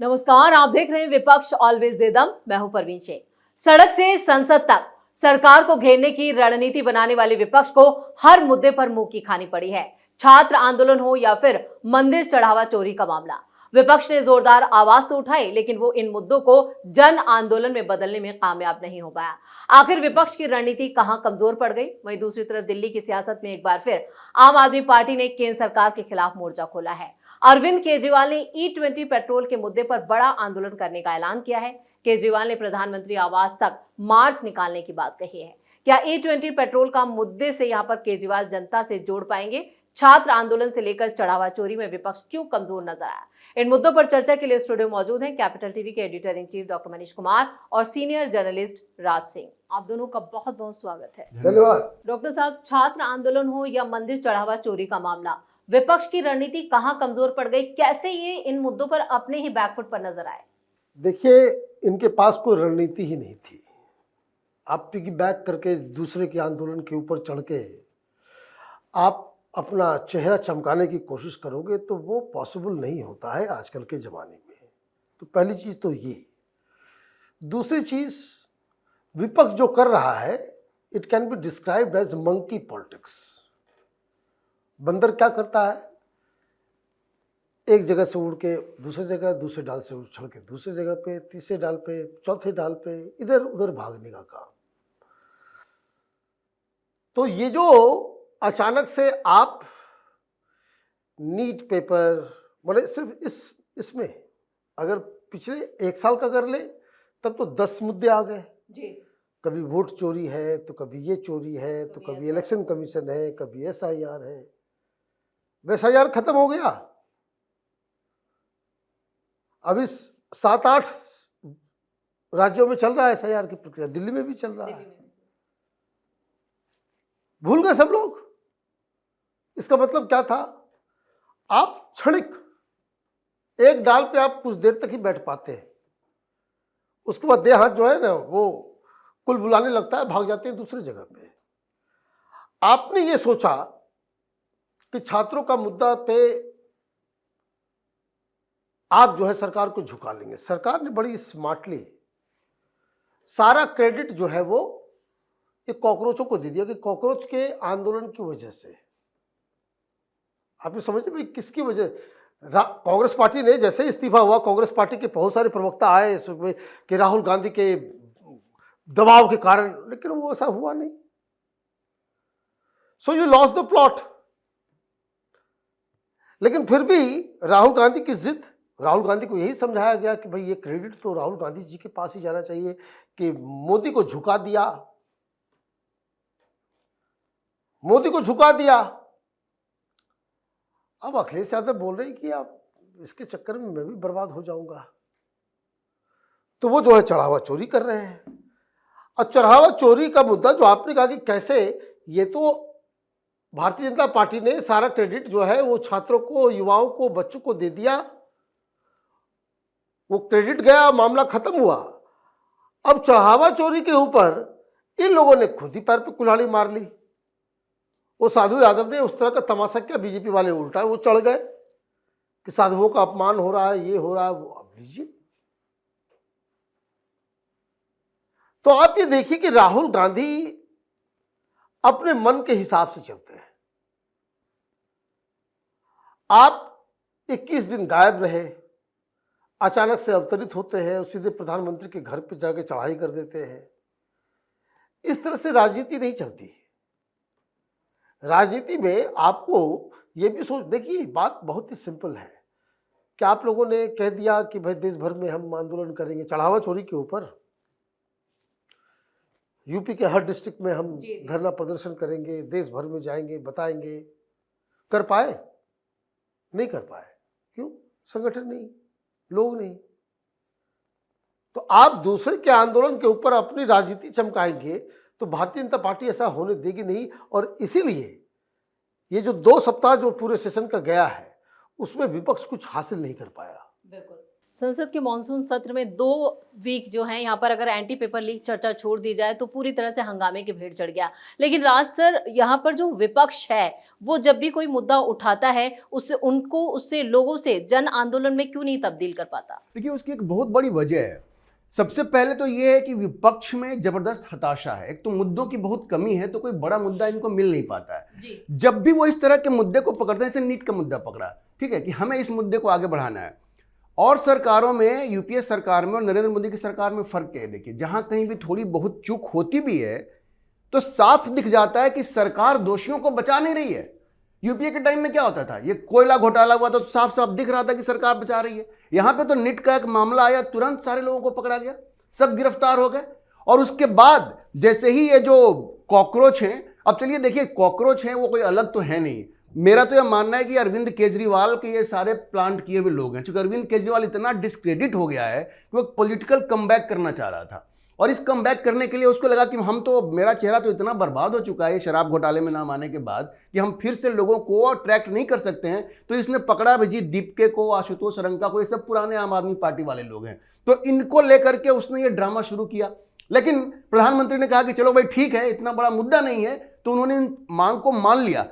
नमस्कार, आप देख रहे हैं विपक्ष ऑलवेज बेदम। मैं हूं परवीन शेख। सड़क से संसद तक सरकार को घेरने की रणनीति बनाने वाले विपक्ष को हर मुद्दे पर मुंह की खानी पड़ी है। छात्र आंदोलन हो या फिर मंदिर चढ़ावा चोरी का मामला, विपक्ष ने जोरदार आवाज तो उठाई, लेकिन वो इन मुद्दों को जन आंदोलन में बदलने में कामयाब नहीं हो पाया। आखिर विपक्ष की रणनीति कहां कमजोर पड़ गई? वहीं दूसरी तरफ दिल्ली की सियासत में एक बार फिर आम आदमी पार्टी ने केंद्र सरकार के खिलाफ मोर्चा खोला है। अरविंद केजरीवाल ने E20 पेट्रोल के मुद्दे पर बड़ा आंदोलन करने का ऐलान किया है। केजरीवाल ने प्रधानमंत्री आवास तक मार्च निकालने की बात कही है। क्या E20 पेट्रोल का मुद्दे से यहां पर केजरीवाल जनता से जोड़ पाएंगे? छात्र आंदोलन से लेकर चढ़ावा चोरी में विपक्ष क्यों कमजोर नजर आया? इन मुद्दों पर चर्चा के लिए स्टूडियो मौजूद हैं कैपिटल टीवी के editor in chief doctor Manish Kumar और सीनियर जर्नलिस्ट राज सिंह। आप दोनों का बहुत बहुत स्वागत है। धन्यवाद। डॉक्टर साहब, छात्र आंदोलन हो या मंदिर चढ़ावा चोरी का मामला, विपक्ष की रणनीति कहां कमजोर पड़ गई? कैसे ये इन मुद्दों पर अपने ही बैकफुट पर नजर आए? देखिए, इनके पास कोई रणनीति ही नहीं थी। आप पिगी बैक करके दूसरे के आंदोलन के ऊपर चढ़ के आप अपना चेहरा चमकाने की कोशिश करोगे तो वो पॉसिबल नहीं होता है आजकल के ज़माने में। तो पहली चीज़ तो ये। दूसरी चीज़, विपक्ष जो कर रहा है, it can be described as monkey politics. बंदर क्या करता है? एक जगह से उड़ के दूसरी जगह, दूसरे डाल से उछल के दूसरी जगह पे, तीसरे डाल पे, चौथे डाल पे, इधर उधर भागने का काम। तो ये जो अचानक से आप नीट पेपर, मतलब सिर्फ इसमें अगर पिछले एक साल का कर ले तब तो 10 मुद्दे आ गए जी। कभी वोट चोरी है, तो कभी ये चोरी है, तो कभी इलेक्शन कमीशन है, कभी SIR है। SIR खत्म हो गया। अभी 7-8 राज्यों में चल रहा है SIR की प्रक्रिया, दिल्ली में भी चल रहा है। भूल गए सब लोग। इसका मतलब क्या था? आप क्षणिक एक डाल पे आप कुछ देर तक ही बैठ पाते हैं, उसके बाद देह हाथ जो है ना वो कुल बुलाने लगता है, भाग जाते हैं दूसरी जगह पे। आपने ये सोचा कि छात्रों का मुद्दा पे आप जो है सरकार को झुका लेंगे। सरकार ने बड़ी स्मार्टली सारा क्रेडिट जो है वो ये कॉकरोचों को दे दिया कि कॉकरोच के आंदोलन की वजह से। आप ये समझिए भाई, किसकी वजह? कांग्रेस पार्टी ने जैसे इस्तीफा हुआ, कांग्रेस पार्टी के बहुत सारे प्रवक्ता आए कि राहुल गांधी के दबाव के कारण, लेकिन वो ऐसा हुआ नहीं। So you lost the plot. लेकिन फिर भी राहुल गांधी की जिद, राहुल गांधी को यही समझाया गया कि भाई ये क्रेडिट तो राहुल गांधी जी के पास ही जाना चाहिए, कि मोदी को झुका दिया, मोदी को झुका दिया। अब अखिलेश यादव बोल रहे हैं कि आप इसके चक्कर में मैं भी बर्बाद हो जाऊंगा, तो वो जो है चढ़ावा चोरी कर रहे हैं। और चढ़ावा चोरी का मुद्दा जो आपने कहा कि कैसे, ये तो भारतीय जनता पार्टी ने सारा क्रेडिट जो है वो छात्रों को, युवाओं को, बच्चों को दे दिया। वो क्रेडिट गया, मामला खत्म हुआ। अब चढ़ावा चोरी के ऊपर इन लोगों ने खुद ही पैर पे कुल्हाड़ी मार ली। वो साधु यादव ने उस तरह का तमाशा किया, बीजेपी वाले उल्टा वो चढ़ गए कि साधुओं का अपमान हो रहा है, ये हो रहा है, वो। अब लीजिए, तो आप ये देखिए कि राहुल गांधी अपने मन के हिसाब से चलते हैं। आप 21 दिन गायब रहे, अचानक से अवतरित होते हैं, सीधे प्रधानमंत्री के घर पे जाके चढ़ाई कर देते हैं। इस तरह से राजनीति नहीं चलती। राजनीति में आपको ये भी सोच, देखिए बात बहुत ही सिंपल है कि आप लोगों ने कह दिया कि भाई देश भर में हम आंदोलन करेंगे चढ़ावा चोरी के ऊपर, यूपी के हर डिस्ट्रिक्ट में हम धरना प्रदर्शन करेंगे, देश भर में जाएंगे, बताएंगे। कर पाए? नहीं कर पाए। क्यों? संगठन नहीं, लोग नहीं। तो आप दूसरे के आंदोलन के ऊपर अपनी राजनीति चमकाएंगे तो भारतीय जनता पार्टी ऐसा होने देगी नहीं। और इसीलिए ये जो 2 सप्ताह जो पूरे सेशन का गया है, उसमें विपक्ष कुछ हासिल नहीं कर पाया। बिल्कुल। संसद के मॉनसून सत्र में 2 वीक जो हैं यहाँ पर अगर एंटी पेपर लीक चर्चा छोड़ दी जाए तो पूरी तरह से हंगामे की भेंट चढ़ गया। लेकिन राज सर, यहाँ पर जो विपक्ष है वो जब भी कोई मुद्दा उठाता है उससे लोगों से जन आंदोलन में क्यों नहीं तब्दील कर पाता? देखिए, उसकी एक बहुत बड़ी वजह है। सबसे पहले तो ये है कि विपक्ष में जबरदस्त हताशा है। एक तो मुद्दों की बहुत कमी है, तो कोई बड़ा मुद्दा इनको मिल नहीं पाता है जी। जब भी वो इस तरह के मुद्दे को पकड़ते हैं, जैसे नीट का मुद्दा पकड़ा, ठीक है, कि हमें इस मुद्दे को आगे बढ़ाना है। और सरकारों में, यूपीए सरकार में और नरेंद्र मोदी की सरकार में फर्क क्या है? देखिए, जहां कहीं भी थोड़ी बहुत चूक होती भी है तो साफ दिख जाता है कि सरकार दोषियों को बचा नहीं रही है। यूपीए के टाइम में क्या होता था? ये कोयला घोटाला हुआ तो साफ साफ दिख रहा था कि सरकार बचा रही है। यहां पे तो नीट का एक मामला आया, तुरंत सारे लोगों को पकड़ा गया, सब गिरफ्तार हो गए। और उसके बाद जैसे ही ये जो कॉकरोच हैं, अब चलिए देखिए, कॉकरोच हैं वो कोई अलग तो है नहीं। मेरा तो यह मानना है कि अरविंद केजरीवाल के ये सारे प्लांट किए हुए लोग हैं, क्योंकि अरविंद केजरीवाल इतना डिस्क्रेडिट हो गया है कि वो पॉलिटिकल कमबैक करना चाह रहा था। और इस कमबैक करने के लिए उसको लगा कि मेरा चेहरा तो इतना बर्बाद हो चुका है शराब घोटाले में नाम आने के बाद कि हम फिर से लोगों को अट्रैक्ट नहीं कर सकते हैं। तो इसने पकड़ा भी जी दीपके को, आशुतोष रंका को, ये सब पुराने आम आदमी पार्टी वाले लोग हैं, तो इनको लेकर के उसने ये ड्रामा शुरू किया। लेकिन प्रधानमंत्री ने कहा कि चलो भाई ठीक है, इतना बड़ा मुद्दा नहीं है, तो उन्होंने इन मांग को मान लिया।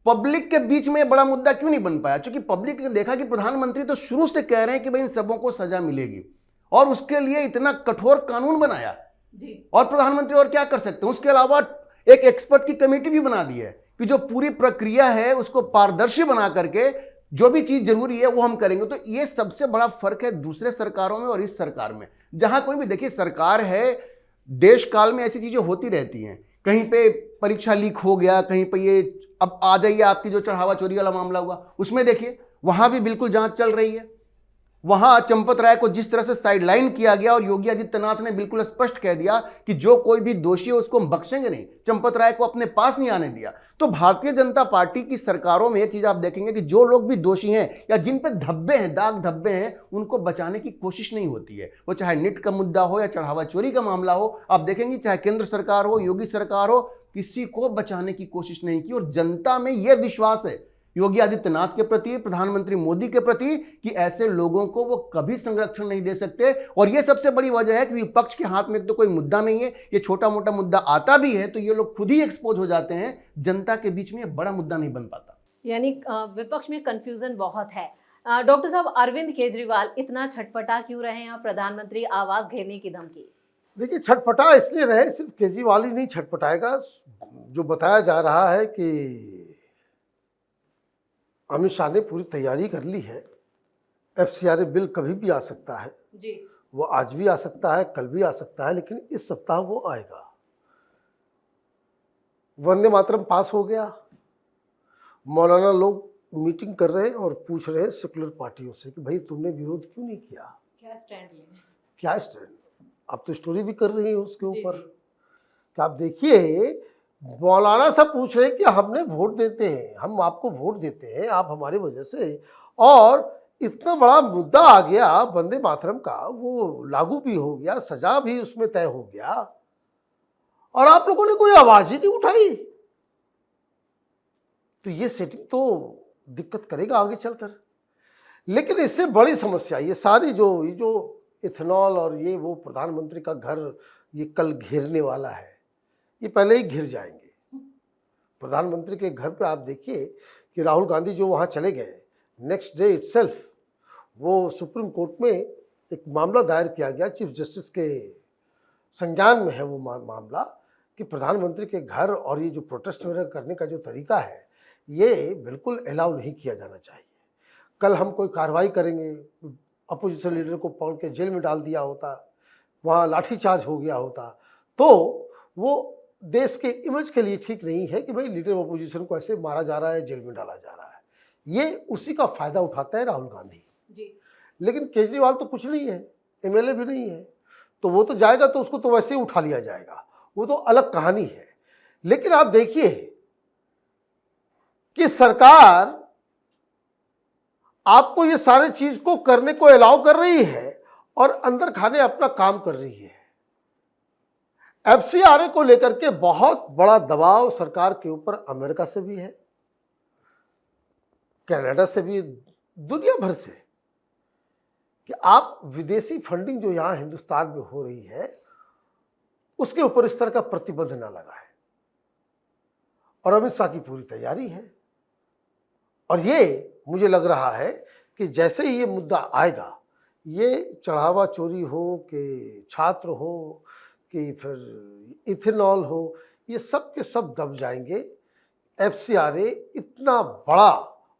पब्लिक के बीच में बड़ा मुद्दा क्यों नहीं बन पाया? क्योंकि पब्लिक ने देखा कि प्रधानमंत्री तो शुरू से कह रहे हैं कि भाई इन सबों को सजा मिलेगी, और उसके लिए इतना कठोर कानून बनाया जी। और प्रधानमंत्री और क्या कर सकते हैं? उसके अलावा एक एक्सपर्ट की कमेटी भी बना दी है कि जो पूरी प्रक्रिया है उसको पारदर्शी बना करके जो भी चीज जरूरी है वो हम करेंगे। तो ये सबसे बड़ा फर्क है दूसरे सरकारों में और इस सरकार में। जहां कोई भी देखिए सरकार है, देश काल में ऐसी चीजें होती रहती हैं। कहीं पे परीक्षा लीक हो गया, कहीं पे ये, अब आ जाइए आपकी जो चढ़ावा चोरी वाला मामला हुआ, उसमें देखिए वहां भी बिल्कुल जांच चल रही है। वहां चंपत राय को जिस तरह से साइडलाइन किया गया, और योगी आदित्यनाथ ने बिल्कुल स्पष्ट कह दिया कि जो कोई भी दोषी है उसको हम बख्शेंगे नहीं, चंपत राय को अपने पास नहीं आने दिया। तो भारतीय जनता पार्टी की सरकारों में एक चीज आप देखेंगे कि जो लोग भी दोषी हैं या जिन पे धब्बे हैं, दाग धब्बे हैं, उनको बचाने की कोशिश नहीं होती है। वो चाहे नीट का मुद्दा हो या चढ़ावा चोरी का मामला हो, आप देखेंगे चाहे केंद्र सरकार हो, योगी सरकार हो, किसी को बचाने की कोशिश नहीं की। और जनता में यह विश्वास है योगी आदित्यनाथ के प्रति, प्रधानमंत्री मोदी के प्रति, कि ऐसे लोगों को वो कभी संरक्षण नहीं दे सकते। और ये सबसे बड़ी वजह है कि विपक्ष के हाथ में तो कोई मुद्दा नहीं है। ये छोटा मोटा मुद्दा आता भी है तो ये लोग खुद ही एक्सपोज हो जाते हैं, जनता के बीच में ये बड़ा मुद्दा नहीं बन पाता। यानी विपक्ष में कंफ्यूजन बहुत है। डॉक्टर साहब, अरविंद केजरीवाल इतना छटपटा क्यों रहे हैं प्रधानमंत्री आवास घेरने की धमकी? देखिए, छटपटा इसलिए रहे, सिर्फ केजरीवाल ही नहीं छटपटाएगा। जो बताया जा रहा है कि अमित शाह ने पूरी तैयारी कर ली है, एफसीआरए बिल कभी भी आ सकता है जी। वो आज भी आ सकता है, कल भी आ सकता है, लेकिन इस सप्ताह वो आएगा। वंदे मातरम पास हो गया, मौलाना लोग मीटिंग कर रहे हैं और पूछ रहे हैं सेकुलर पार्टियों से कि भाई तुमने विरोध क्यों नहीं किया, क्या स्टैंड लेना, क्या स्टैंड। आप तो स्टोरी भी कर रही है उसके ऊपर कि आप देखिए, मौलाना सब पूछ रहे हैं कि हमने वोट देते हैं, हम आपको वोट देते हैं, आप हमारी वजह से, और इतना बड़ा मुद्दा आ गया वंदे मातरम का, वो लागू भी हो गया, सजा भी उसमें तय हो गया, और आप लोगों ने कोई आवाज ही नहीं उठाई। तो ये सेटिंग तो दिक्कत करेगा आगे चलकर। लेकिन इससे बड़ी समस्या ये सारी जो इथेनॉल और ये वो प्रधानमंत्री का घर ये कल घेरने वाला है, ये पहले ही घिर जाएंगे। प्रधानमंत्री के घर पे आप देखिए कि राहुल गांधी जो वहाँ चले गए, नेक्स्ट डे इटसेल्फ वो सुप्रीम कोर्ट में एक मामला दायर किया गया, चीफ जस्टिस के संज्ञान में है वो मामला, कि प्रधानमंत्री के घर और ये जो प्रोटेस्ट वगैरह करने का जो तरीका है ये बिल्कुल अलाउ नहीं किया जाना चाहिए। कल हम कोई कार्रवाई करेंगे, अपोजिशन लीडर को पकड़ के जेल में डाल दिया होता, वहाँ लाठीचार्ज हो गया होता, तो वो देश के इमेज के लिए ठीक नहीं है कि भाई लीडर अपोजिशन को ऐसे मारा जा रहा है, जेल में डाला जा रहा है। ये उसी का फायदा उठाता है राहुल गांधी जी। लेकिन केजरीवाल तो कुछ नहीं है, एमएलए भी नहीं है, तो वो तो जाएगा तो उसको तो वैसे ही उठा लिया जाएगा, वो तो अलग कहानी है। लेकिन आप देखिए कि सरकार आपको ये सारे चीज को करने को अलाउ कर रही है और अंदर खाने अपना काम कर रही है। एफसीआरए को लेकर के बहुत बड़ा दबाव सरकार के ऊपर अमेरिका से भी है, कनाडा से भी, दुनिया भर से, कि आप विदेशी फंडिंग जो यहाँ हिंदुस्तान में हो रही है उसके ऊपर इस तरह का प्रतिबंध ना लगाएं। और अमित शाह की पूरी तैयारी है और ये मुझे लग रहा है कि जैसे ही ये मुद्दा आएगा, ये चढ़ावा चोरी हो कि छात्र हो कि फिर इथेनॉल हो, ये सब के सब दब जाएंगे। FCRA इतना बड़ा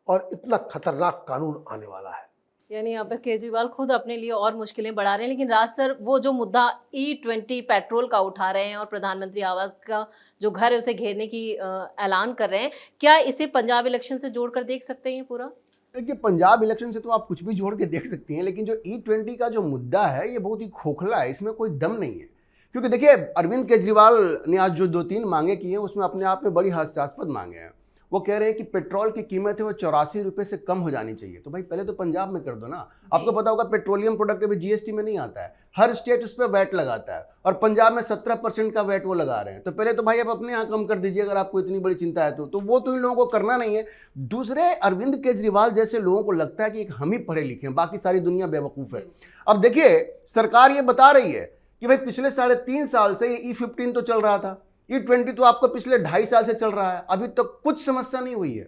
और इतना खतरनाक कानून आने वाला है। यानी यहाँ पर केजरीवाल खुद अपने लिए और मुश्किलें बढ़ा रहे हैं। लेकिन राज सर, वो जो मुद्दा E20 पेट्रोल का उठा रहे हैं और प्रधानमंत्री आवास का जो घर है उसे घेरने की ऐलान कर रहे हैं, क्या इसे पंजाब इलेक्शन से जोड़कर देख सकते हैं ये पूरा? देखिए, पंजाब इलेक्शन से तो आप कुछ भी जोड़ के देख सकती हैं, लेकिन जो E20 का जो मुद्दा है ये बहुत ही खोखला है, इसमें कोई दम नहीं है। क्योंकि देखिए, अरविंद केजरीवाल ने आज जो 2-3 मांगे की हैं उसमें अपने आप में बड़ी हास्यास्पद मांगे हैं। वो कह रहे हैं कि पेट्रोल की कीमत है वो 84 रुपये से कम हो जानी चाहिए। तो भाई पहले तो पंजाब में कर दो ना। आपको पता होगा पेट्रोलियम प्रोडक्ट अभी GST में नहीं आता है, हर स्टेट उस पर वैट लगाता है और पंजाब में 17% का वैट वो लगा रहे हैं। तो पहले तो भाई आप अपने यहाँ कम कर दीजिए अगर आपको इतनी बड़ी चिंता है तो वो तो इन लोगों को करना नहीं है। दूसरे, अरविंद केजरीवाल जैसे लोगों को लगता है कि हम ही पढ़े लिखे हैं, बाकी सारी दुनिया बेवकूफ़ है। अब देखिए, सरकार ये बता रही है कि भाई पिछले 3.5 साल से ये E15 तो चल रहा था, E20 तो आपको पिछले 2.5 साल से चल रहा है, अभी तक तो कुछ समस्या नहीं हुई है।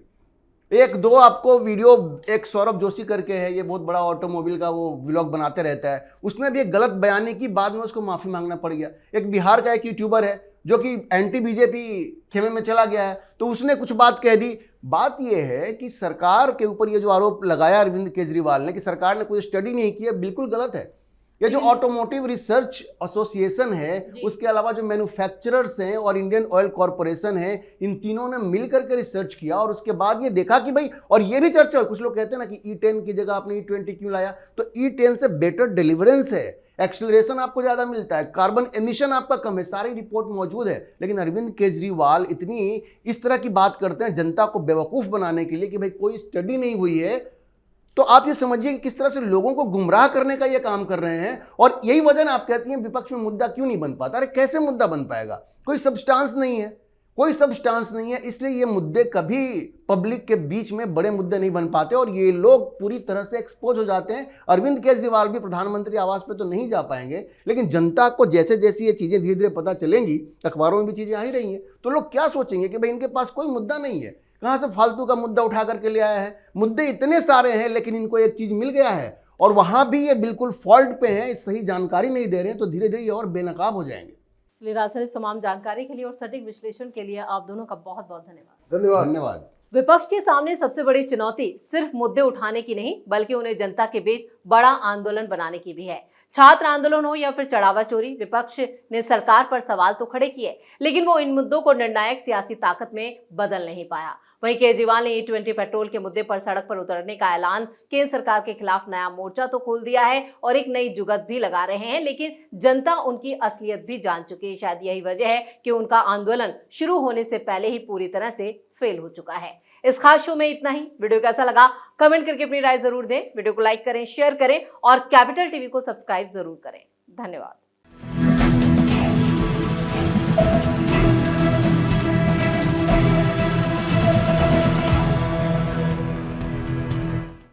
1-2 आपको वीडियो, एक सौरभ जोशी करके है, ये बहुत बड़ा ऑटोमोबाइल का वो व्लॉग बनाते रहता है, उसने भी एक गलत बयानी की, बाद में उसको माफ़ी मांगना पड़ गया। एक बिहार का एक यूट्यूबर है जो कि एंटी BJP खेमे में चला गया है, तो उसने कुछ बात कह दी। बात यह है कि सरकार के ऊपर ये जो आरोप लगाया अरविंद केजरीवाल ने कि सरकार ने कोई स्टडी नहीं की है, बिल्कुल गलत है। ये जो ऑटोमोटिव रिसर्च एसोसिएशन है, उसके अलावा जो मैन्युफैक्चरर्स हैं और इंडियन ऑयल कॉर्पोरेशन है, इन तीनों ने मिलकर के रिसर्च किया और उसके बाद ये देखा कि भाई, और ये भी चर्चा है, कुछ लोग कहते हैं ना कि E10 की जगह आपने E20 क्यों लाया, तो E10 से बेटर डिलीवरेंस है, एक्सेलरेशन आपको ज्यादा मिलता है, कार्बन एमिशन आपका कम है, सारी रिपोर्ट मौजूद है। लेकिन अरविंद केजरीवाल इतनी इस तरह की बात करते हैं जनता को बेवकूफ बनाने के लिए कि भाई कोई स्टडी नहीं हुई है। तो आप ये समझिए कि किस तरह से लोगों को गुमराह करने का ये काम कर रहे हैं। और यही वजह आप कहती हैं विपक्ष में मुद्दा क्यों नहीं बन पाता। अरे कैसे मुद्दा बन पाएगा, कोई सब्सटेंस नहीं है, कोई सब्सटेंस नहीं है, इसलिए ये मुद्दे कभी पब्लिक के बीच में बड़े मुद्दे नहीं बन पाते और ये लोग पूरी तरह से एक्सपोज हो जाते हैं। अरविंद केजरीवाल भी प्रधानमंत्री आवास पे तो नहीं जा पाएंगे, लेकिन जनता को जैसे जैसे ये चीजें धीरे धीरे पता चलेंगी, अखबारों में भी चीजें आ ही रही हैं, तो लोग क्या सोचेंगे कि भाई इनके पास कोई मुद्दा नहीं है, कहां से फालतू का मुद्दा उठा करके ले आया है। मुद्दे इतने सारे हैं लेकिन इनको एक चीज मिल गया है और वहां भी ये बिल्कुल फॉल्ट पे हैं, सही जानकारी नहीं दे रहे हैं, तो धीरे धीरे ये और बेनकाब हो जाएंगे। चलिए राज सर, इस तमाम जानकारी के लिए और सटीक विश्लेषण के लिए आप दोनों का बहुत बहुत धन्यवाद। धन्यवाद। विपक्ष के सामने सबसे बड़ी चुनौती सिर्फ मुद्दे उठाने की नहीं, बल्कि उन्हें जनता के बीच बड़ा आंदोलन बनाने की भी है। छात्र आंदोलन हो या फिर चढ़ावा चोरी, विपक्ष ने सरकार पर सवाल तो खड़े किए, लेकिन वो इन मुद्दों को निर्णायक सियासी ताकत में बदल नहीं पाया। वहीं केजरीवाल ने E20 पेट्रोल के मुद्दे पर सड़क पर उतरने का ऐलान केंद्र सरकार के खिलाफ नया मोर्चा तो खोल दिया है और एक नई जुगत भी लगा रहे हैं, लेकिन जनता उनकी असलियत भी जान चुकी है। शायद यही वजह है कि उनका आंदोलन शुरू होने से पहले ही पूरी तरह से फेल हो चुका है। इस खास शो में इतना ही। वीडियो कैसा लगा कमेंट करके अपनी राय जरूर दें। वीडियो को लाइक करें, शेयर करें और कैपिटल टीवी को सब्सक्राइब जरूर करें। धन्यवाद।